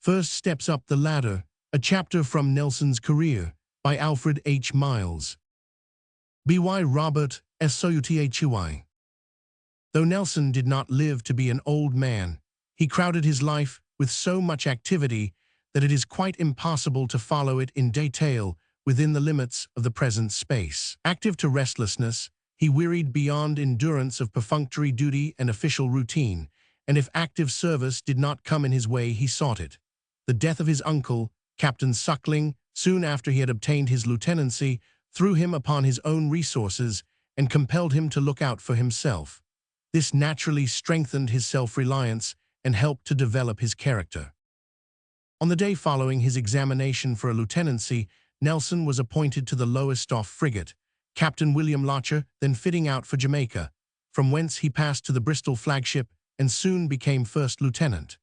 First Steps Up the Ladder, a chapter from Nelson's career, by Alfred H. Miles. B.Y. Robert S. socio-political. Though Nelson did not live to be an old man, he crowded his life with so much activity that it is quite impossible to follow it in detail within the limits of the present space. Active to restlessness, he wearied beyond endurance of perfunctory duty and official routine, and if active service did not come in his way, he sought it. The death of his uncle, Captain Suckling, soon after he had obtained his lieutenancy, threw him upon his own resources and compelled him to look out for himself. This naturally strengthened his self-reliance and helped to develop his character. On the day following his examination for a lieutenancy, Nelson was appointed to the Lowestoft frigate, Captain William Locher, then fitting out for Jamaica, from whence he passed to the Bristol flagship and soon became first lieutenant.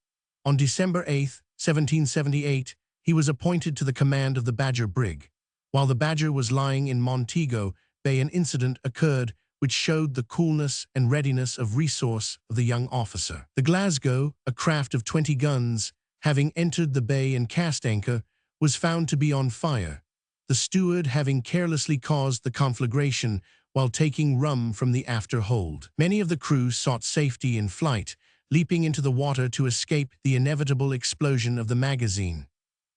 On December 8, 1778, he was appointed to the command of the Badger brig. While the Badger was lying in Montego Bay, an incident occurred which showed the coolness and readiness of resource of the young officer. The Glasgow, a craft of 20 guns, having entered the bay and cast anchor, was found to be on fire, the steward having carelessly caused the conflagration while taking rum from the after hold. Many of the crew sought safety in flight, leaping into the water to escape the inevitable explosion of the magazine.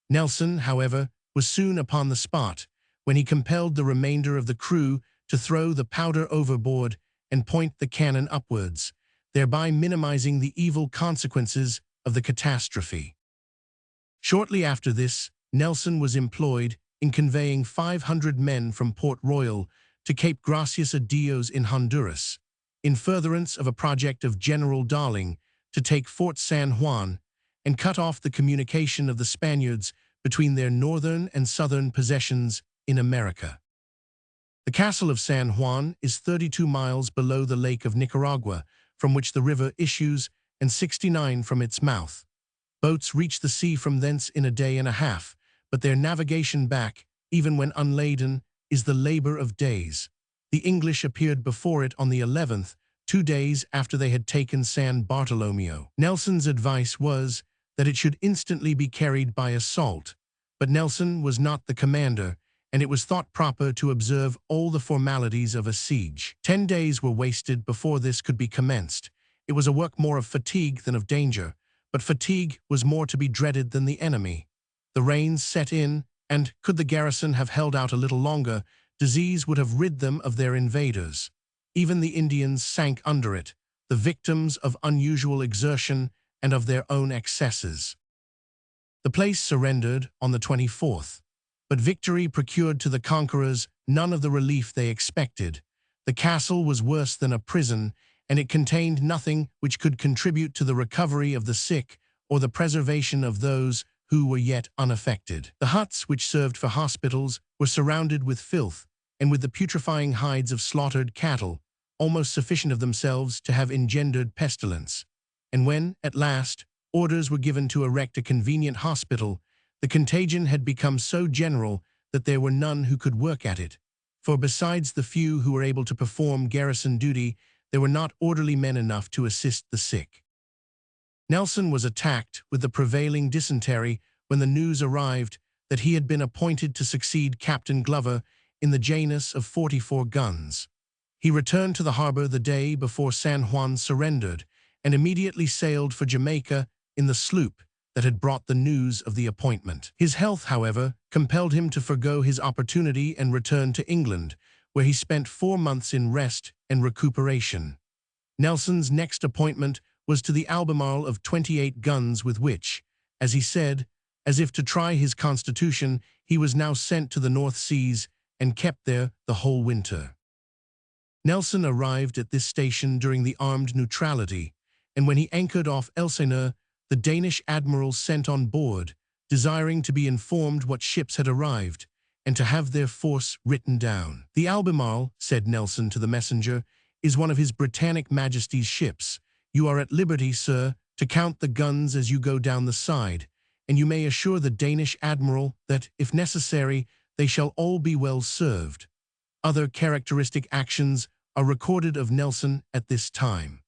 Nelson, however, was soon upon the spot, when he compelled the remainder of the crew to throw the powder overboard and point the cannon upwards, thereby minimizing the evil consequences of the catastrophe. Shortly after this, Nelson was employed in conveying 500 men from Port Royal to Cape Gracias a Dios in Honduras, in furtherance of a project of General Darling to take Fort San Juan and cut off the communication of the Spaniards between their northern and southern possessions in America. The castle of San Juan is 32 miles below the Lake of Nicaragua, from which the river issues, and 69 from its mouth. Boats reach the sea from thence in a day and a half, but their navigation back, even when unladen, is the labor of days. The English appeared before it on the 11th, 2 days after they had taken San Bartolomeo. Nelson's advice was that it should instantly be carried by assault, but Nelson was not the commander, and it was thought proper to observe all the formalities of a siege. 10 days were wasted before this could be commenced. It was a work more of fatigue than of danger, but fatigue was more to be dreaded than the enemy. The rains set in, and, could the garrison have held out a little longer, disease would have rid them of their invaders. Even the Indians sank under it, the victims of unusual exertion and of their own excesses. The place surrendered on the 24th, but victory procured to the conquerors none of the relief they expected. The castle was worse than a prison, and it contained nothing which could contribute to the recovery of the sick or the preservation of those who were yet unaffected. The huts which served for hospitals were surrounded with filth and with the putrefying hides of slaughtered cattle, almost sufficient of themselves to have engendered pestilence. And when, at last, orders were given to erect a convenient hospital, the contagion had become so general that there were none who could work at it, for besides the few who were able to perform garrison duty, there were not orderly men enough to assist the sick. Nelson was attacked with the prevailing dysentery when the news arrived that he had been appointed to succeed Captain Glover in the Janus of 44 guns. He returned to the harbor the day before San Juan surrendered and immediately sailed for Jamaica in the sloop that had brought the news of the appointment. His health, however, compelled him to forego his opportunity and return to England, where he spent 4 months in rest and recuperation. Nelson's next appointment was to the Albemarle of 28 guns with which, as he said, as if to try his constitution, he was now sent to the North Seas and kept there the whole winter. Nelson arrived at this station during the armed neutrality, and when he anchored off Elsineur, the Danish admiral sent on board, desiring to be informed what ships had arrived, and to have their force written down. "The Albemarle," said Nelson to the messenger, "is one of His Britannic Majesty's ships. You are at liberty, sir, to count the guns as you go down the side, and you may assure the Danish admiral that, if necessary, they shall all be well served." Other characteristic actions are recorded of Nelson at this time.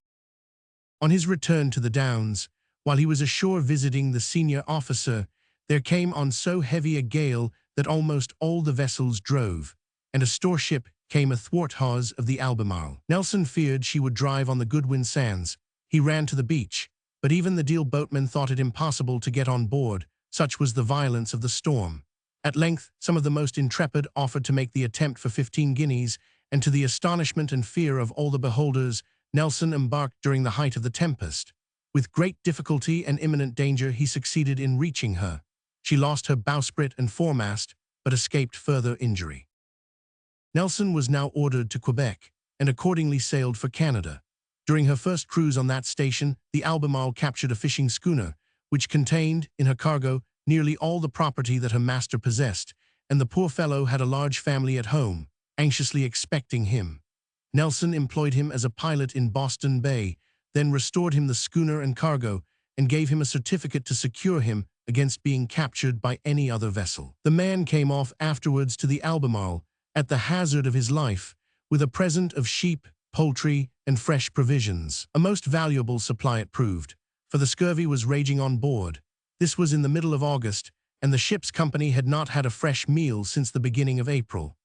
On his return to the Downs, While he was ashore visiting the senior officer, there came on so heavy a gale that almost all the vessels drove, and a storeship came athwart hawse of the Albemarle. Nelson feared she would drive on the Goodwin Sands. He ran to the beach, but even the Deal boatmen thought it impossible to get on board, such was the violence of the storm. At length, some of the most intrepid offered to make the attempt for 15 guineas, and to the astonishment and fear of all the beholders, Nelson embarked during the height of the tempest. With great difficulty and imminent danger he succeeded in reaching her. She lost her bowsprit and foremast, but escaped further injury. Nelson was now ordered to Quebec, and accordingly sailed for Canada. During her first cruise on that station, the Albemarle captured a fishing schooner, which contained, in her cargo, nearly all the property that her master possessed, and the poor fellow had a large family at home, anxiously expecting him. Nelson employed him as a pilot in Boston Bay, then restored him the schooner and cargo, and gave him a certificate to secure him against being captured by any other vessel. The man came off afterwards to the Albemarle, at the hazard of his life, with a present of sheep, poultry, and fresh provisions. A most valuable supply it proved, for the scurvy was raging on board. This was in the middle of August, and the ship's company had not had a fresh meal since the beginning of April.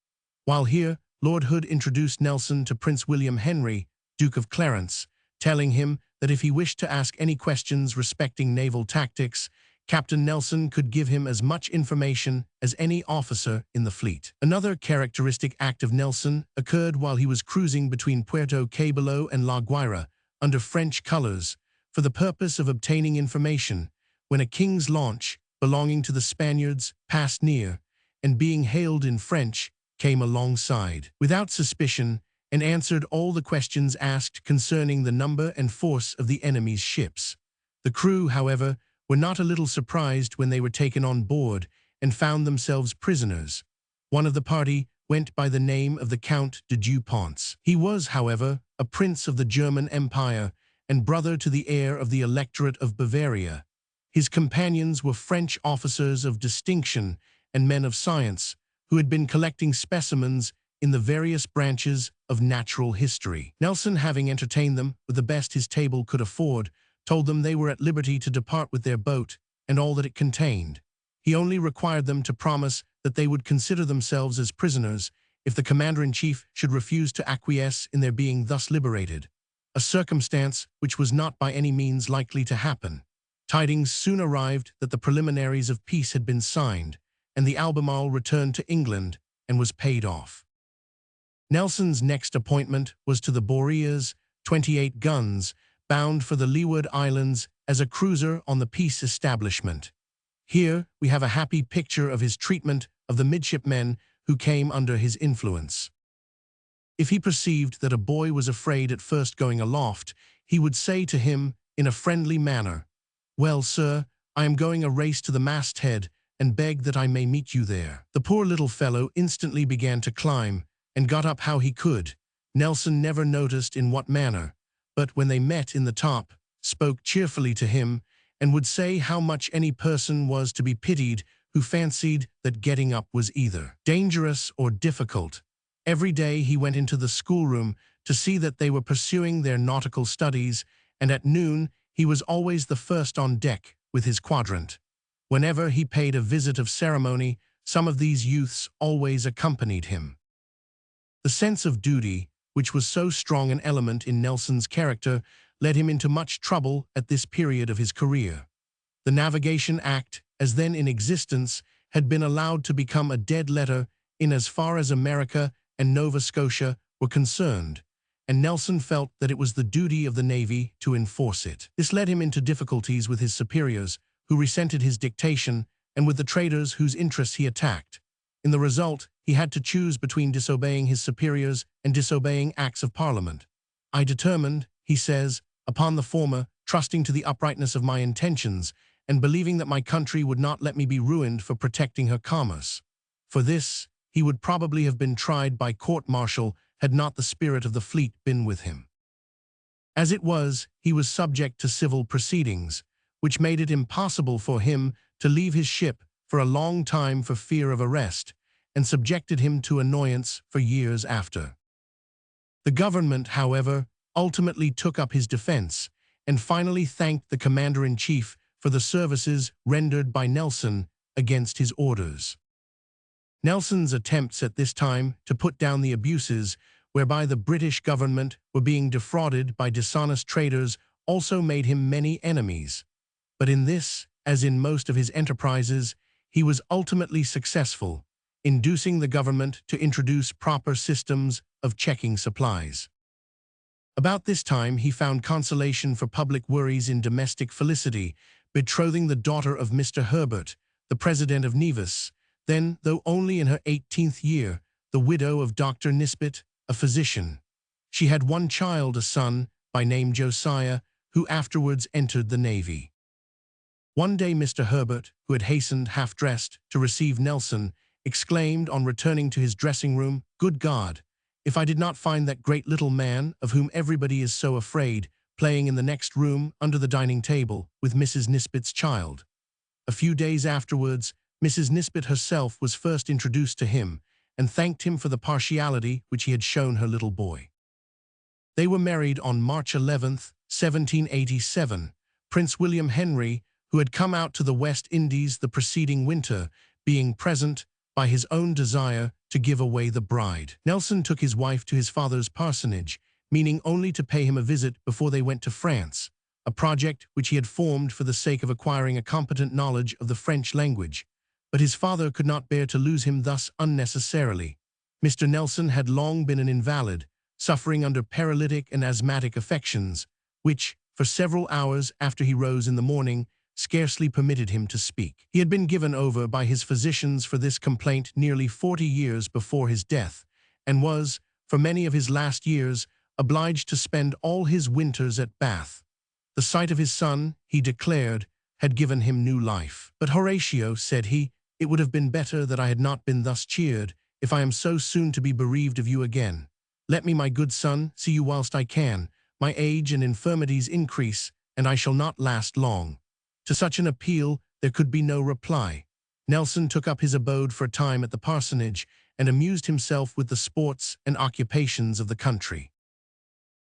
While here, Lord Hood introduced Nelson to Prince William Henry, Duke of Clarence, telling him that if he wished to ask any questions respecting naval tactics, Captain Nelson could give him as much information as any officer in the fleet. Another characteristic act of Nelson occurred while he was cruising between Puerto Cabello and La Guaira under French colors for the purpose of obtaining information, when a king's launch belonging to the Spaniards passed near, and being hailed in French, came alongside without suspicion and answered all the questions asked concerning the number and force of the enemy's ships. The crew, however, were not a little surprised when they were taken on board and found themselves prisoners. One of the party went by the name of the Count de Dupont. He was, however, a prince of the German Empire and brother to the heir of the Electorate of Bavaria. His companions were French officers of distinction and men of science who had been collecting specimens in the various branches of natural history. Nelson, having entertained them with the best his table could afford, told them they were at liberty to depart with their boat and all that it contained. He only required them to promise that they would consider themselves as prisoners if the commander-in-chief should refuse to acquiesce in their being thus liberated, a circumstance which was not by any means likely to happen. Tidings soon arrived that the preliminaries of peace had been signed, and the Albemarle returned to England and was paid off. Nelson's next appointment was to the Boreas, 28 guns, bound for the Leeward Islands as a cruiser on the peace establishment. Here we have a happy picture of his treatment of the midshipmen who came under his influence. If he perceived that a boy was afraid at first going aloft, he would say to him in a friendly manner, "Well, sir, I am going a race to the masthead, and beg that I may meet you there." The poor little fellow instantly began to climb, and got up how he could. Nelson never noticed in what manner, but when they met in the top, spoke cheerfully to him, and would say how much any person was to be pitied who fancied that getting up was either dangerous or difficult. Every day he went into the schoolroom to see that they were pursuing their nautical studies, and at noon he was always the first on deck with his quadrant. Whenever he paid a visit of ceremony, some of these youths always accompanied him. The sense of duty, which was so strong an element in Nelson's character, led him into much trouble at this period of his career. The Navigation Act, as then in existence, had been allowed to become a dead letter in as far as America and Nova Scotia were concerned, and Nelson felt that it was the duty of the Navy to enforce it. This led him into difficulties with his superiors, who resented his dictation, and with the traders whose interests he attacked. In the result, he had to choose between disobeying his superiors and disobeying acts of Parliament. "I determined," he says, "upon the former, trusting to the uprightness of my intentions, and believing that my country would not let me be ruined for protecting her commerce." For this, he would probably have been tried by court-martial had not the spirit of the fleet been with him. As it was, he was subject to civil proceedings, which made it impossible for him to leave his ship for a long time for fear of arrest, and subjected him to annoyance for years after. The government, however, ultimately took up his defense, and finally thanked the commander-in-chief for the services rendered by Nelson against his orders. Nelson's attempts at this time to put down the abuses whereby the British government were being defrauded by dishonest traders also made him many enemies. But in this, as in most of his enterprises, he was ultimately successful, inducing the government to introduce proper systems of checking supplies. About this time he found consolation for public worries in domestic felicity, betrothing the daughter of Mr. Herbert, the president of Nevis, then, though only in her 18th year, the widow of Dr. Nisbet, a physician. She had one child, a son, by name Josiah, who afterwards entered the Navy. One day Mr. Herbert, who had hastened half-dressed to receive Nelson, exclaimed on returning to his dressing-room, "Good God! If I did not find that great little man, of whom everybody is so afraid, playing in the next room under the dining table with Mrs. Nisbet's child." A few days afterwards, Mrs. Nisbet herself was first introduced to him, and thanked him for the partiality which he had shown her little boy. They were married on March 11th, 1787, Prince William Henry, who had come out to the West Indies the preceding winter, being present, by his own desire, to give away the bride. Nelson took his wife to his father's parsonage, meaning only to pay him a visit before they went to France, a project which he had formed for the sake of acquiring a competent knowledge of the French language. But his father could not bear to lose him thus unnecessarily. Mr. Nelson had long been an invalid, suffering under paralytic and asthmatic affections, which, for several hours after he rose in the morning, scarcely permitted him to speak. He had been given over by his physicians for this complaint nearly 40 years before his death, and was, for many of his last years, obliged to spend all his winters at Bath. The sight of his son, he declared, had given him new life. "But Horatio," said he, "it would have been better that I had not been thus cheered, if I am so soon to be bereaved of you again. Let me, my good son, see you whilst I can. My age and infirmities increase, and I shall not last long." To such an appeal there could be no reply. Nelson took up his abode for a time at the parsonage, and amused himself with the sports and occupations of the country.